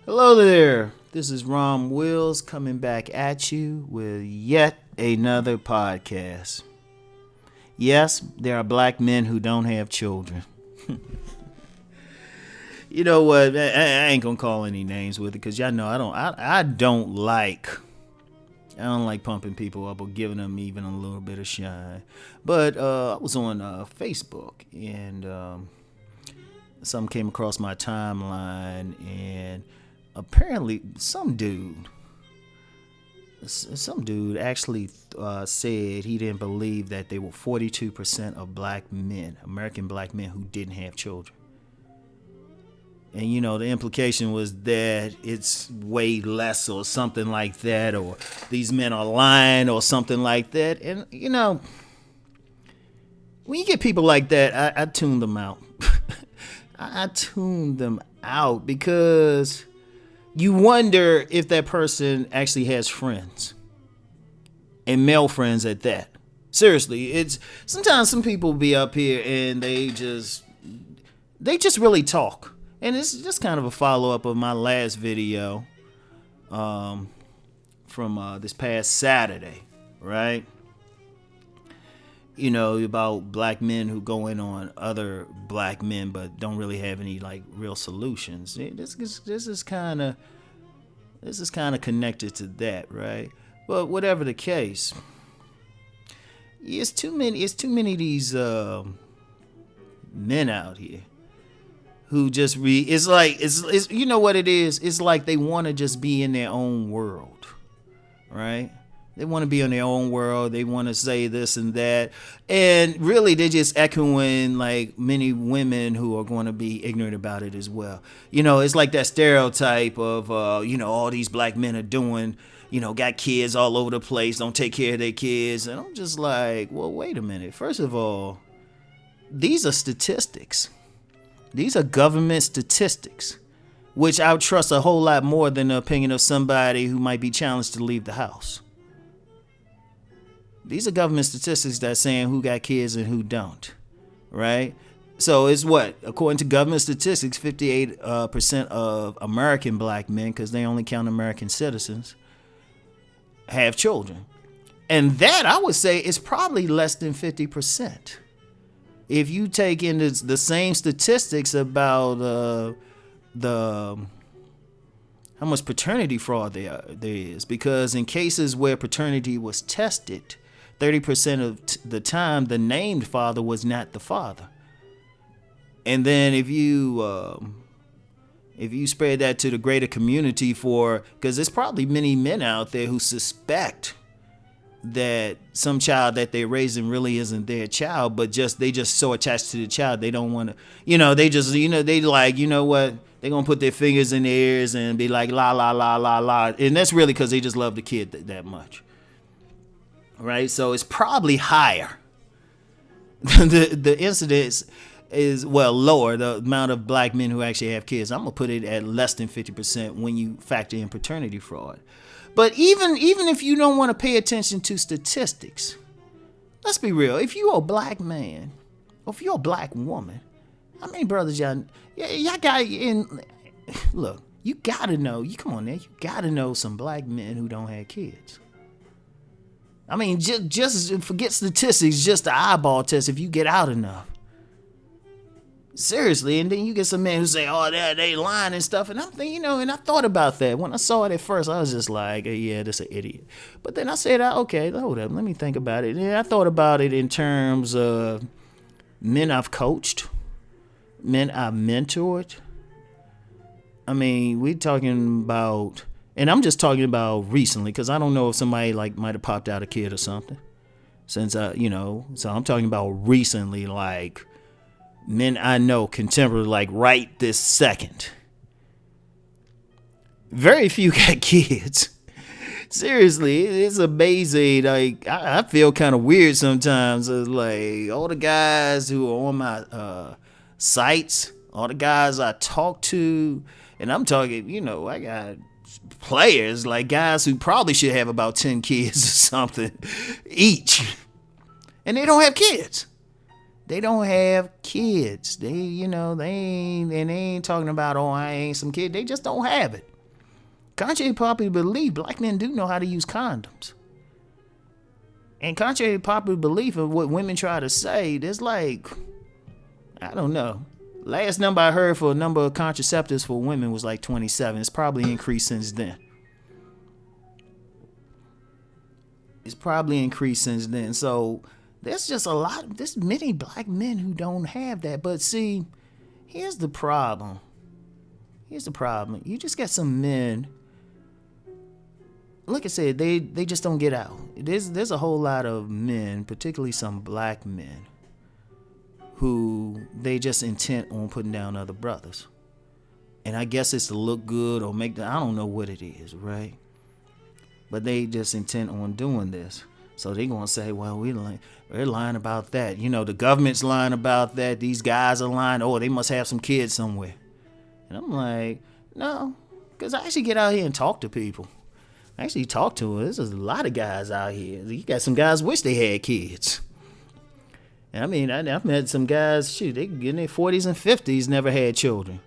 Hello there. This is Rom Wills coming back at you with yet another podcast. Yes, there are black men who don't have children. You know what? I ain't gonna call any names with it because y'all know I don't like pumping people up or giving them even a little bit of shine. But I was on Facebook and something came across my timeline, and apparently some dude actually said he didn't believe that there were 42% of black men, American black men, who didn't have children. And you know, the implication was that it's way less or something like that, or these men are lying or something like that. And you know, when you get people like that, I tune them out. I tune them out because you wonder if that person actually has friends, and male friends at that. Seriously, it's sometimes some people be up here and they just really talk. And it's just kind of a follow-up of my last video from this past Saturday, right? You know, about black men who go in on other black men but don't really have any like real solutions. This is kind of connected to that, right? But whatever the case, it's too many of these men out here who just it's you know what it is? It's like they want to just be in their own world, right? They want to be in their own world. They want to say this and that. And really, they're just echoing like many women who are going to be ignorant about it as well. You know, it's like that stereotype of, all these black men are doing, got kids all over the place, don't take care of their kids. And I'm just like, well, wait a minute. First of all, these are statistics. These are government statistics, which I would trust a whole lot more than the opinion of somebody who might be challenged to leave the house. These are government statistics that's saying who got kids and who don't, right? So it's what? According to government statistics, 58% of American black men, because they only count American citizens, have children. And that, I would say, is probably less than 50%. If you take in the same statistics about how much paternity fraud there is, because in cases where paternity was tested, 30% of the time the named father was not the father. And then if you spread that to the greater community, because there's probably many men out there who suspect that some child that they're raising really isn't their child, but they just so attached to the child they don't want to, they like, you know what, they're gonna put their fingers in their ears and be like la la la la la, and that's really because they just love the kid that much, right? So it's probably higher. The incidence is lower, the amount of black men who actually have kids. I'm gonna put it at less than 50% when you factor in paternity fraud. But even if you don't want to pay attention to statistics, let's be real. If you're a black man, or if you're a black woman, how many brothers y'all got in? Look, you gotta know. Come on now, you gotta know some black men who don't have kids. I mean, just forget statistics, just the eyeball test. If you get out enough. Seriously, and then you get some men who say, "Oh, they lying and stuff," and I'm thinking, and I thought about that when I saw it at first. I was just like, "Yeah, that's an idiot." But then I said, "Okay, hold up, let me think about it." And I thought about it in terms of men I've coached, men I've mentored. I mean, we're talking about, and I'm just talking about recently, because I don't know if somebody like might have popped out a kid or something. Since so I'm talking about recently, like. Men I know contemporary, like right this second. Very few got kids. Seriously, it's amazing. Like I feel kind of weird sometimes. It's like all the guys who are on my sites, all the guys I talk to, and I'm talking, I got players, like guys who probably should have about 10 kids or something each. And they don't have kids. They don't have kids. They ain't talking about, I ain't some kid. They just don't have it. Contrary to popular belief, black men do know how to use condoms. And contrary to popular belief of what women try to say, there's like, I don't know. Last number I heard for a number of contraceptives for women was like 27. It's probably increased since then. So there's just there's many black men who don't have that. But see, here's the problem. You just got some men, like I said, they just don't get out. There's a whole lot of men, particularly some black men, who they just intent on putting down other brothers. And I guess it's to look good or make I don't know what it is, right? But they just intent on doing this. So they're going to say, well, we're lying about that. You know, the government's lying about that. These guys are lying. Oh, they must have some kids somewhere. And I'm like, no, because I actually get out here and talk to people. I actually talk to them. There's a lot of guys out here. You got some guys wish they had kids. And I mean, I've met some guys, they in their 40s and 50s, never had children.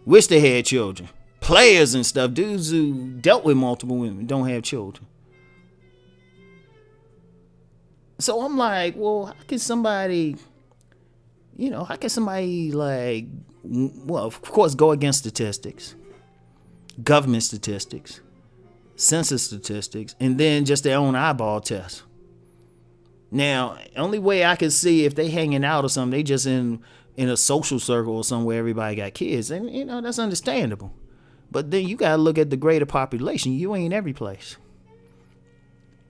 Wish they had children. Players and stuff, dudes who dealt with multiple women, don't have children. So I'm like, well, how can somebody like, well, of course, go against statistics, government statistics, census statistics, and then just their own eyeball test. Now, only way I can see if they hanging out or something, they just in a social circle or somewhere everybody got kids, and that's understandable. But then you gotta look at the greater population. You ain't every place,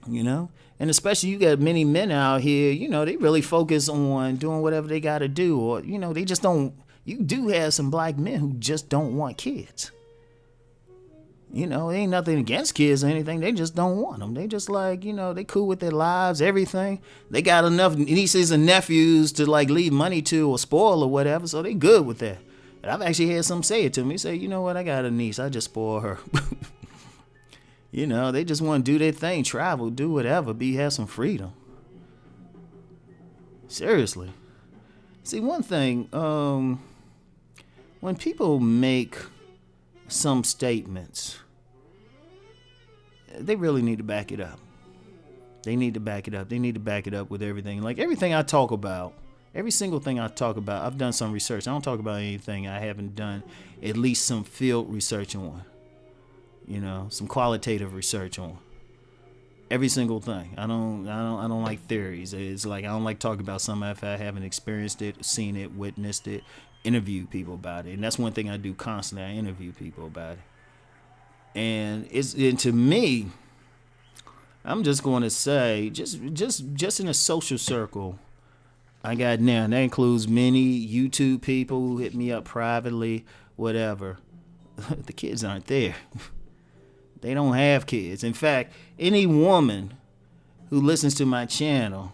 and especially you got many men out here. They really focus on doing whatever they gotta do, or they just don't. You do have some black men who just don't want kids. Ain't nothing against kids or anything. They just don't want them. They just like, they cool with their lives, everything. They got enough nieces and nephews to like leave money to or spoil or whatever, so they good with that. And I've actually had some say it to me. Say, you know what, I got a niece. I just spoil her. They just want to do their thing, travel, do whatever, have some freedom. Seriously. See, one thing, when people make some statements, they really need to back it up. They need to back it up with everything. Like everything I talk about, every single thing I talk about, I've done some research. I don't talk about anything I haven't done at least some field research on. Some qualitative research on. Every single thing. I don't like theories. It's like I don't like talking about something if I haven't experienced it, seen it, witnessed it, interview people about it. And that's one thing I do constantly. I interview people about it. And to me, I'm just going to say, just in a social circle I got now, and that includes many YouTube people who hit me up privately, whatever. The kids aren't there. They don't have kids. In fact, any woman who listens to my channel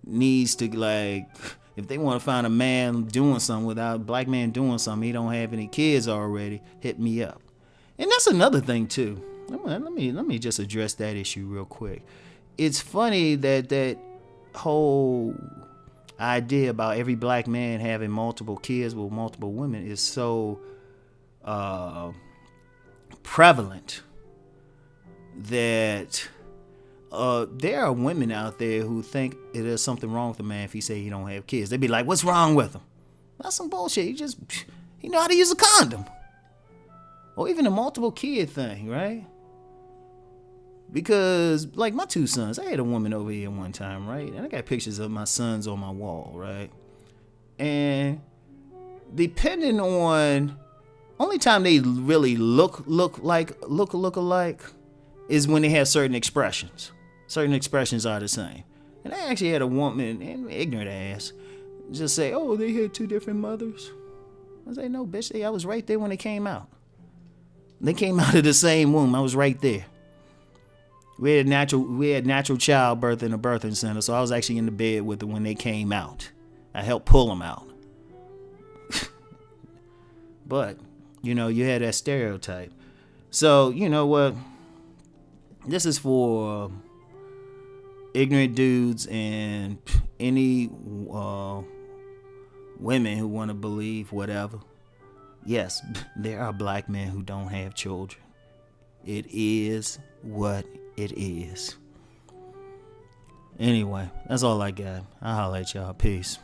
needs to, like, if they want to find a man doing something without a black man doing something, he don't have any kids already, hit me up. And that's another thing too. Let me just address that issue real quick. It's funny that whole idea about every black man having multiple kids with multiple women is so prevalent that there are women out there who think there's something wrong with a man if he say he don't have kids. They be like, what's wrong with him? That's some bullshit. He know how to use a condom. Or even a multiple kid thing, right? Because, like, my two sons, I had a woman over here one time, right? And I got pictures of my sons on my wall, right? And depending on, only time they really look alike is when they have certain expressions. Certain expressions are the same. And I actually had a woman, and ignorant ass, just say, oh, they had two different mothers. I say, no, bitch, I was right there when they came out. They came out of the same womb. I was right there. We had natural childbirth in a birthing center, so I was actually in the bed with them when they came out. I helped pull them out. But, you had that stereotype. So, you know what? This is for ignorant dudes and any women who want to believe whatever. Yes, there are black men who don't have children. It is what it is. Anyway, that's all I got. I'll holler at y'all. Peace.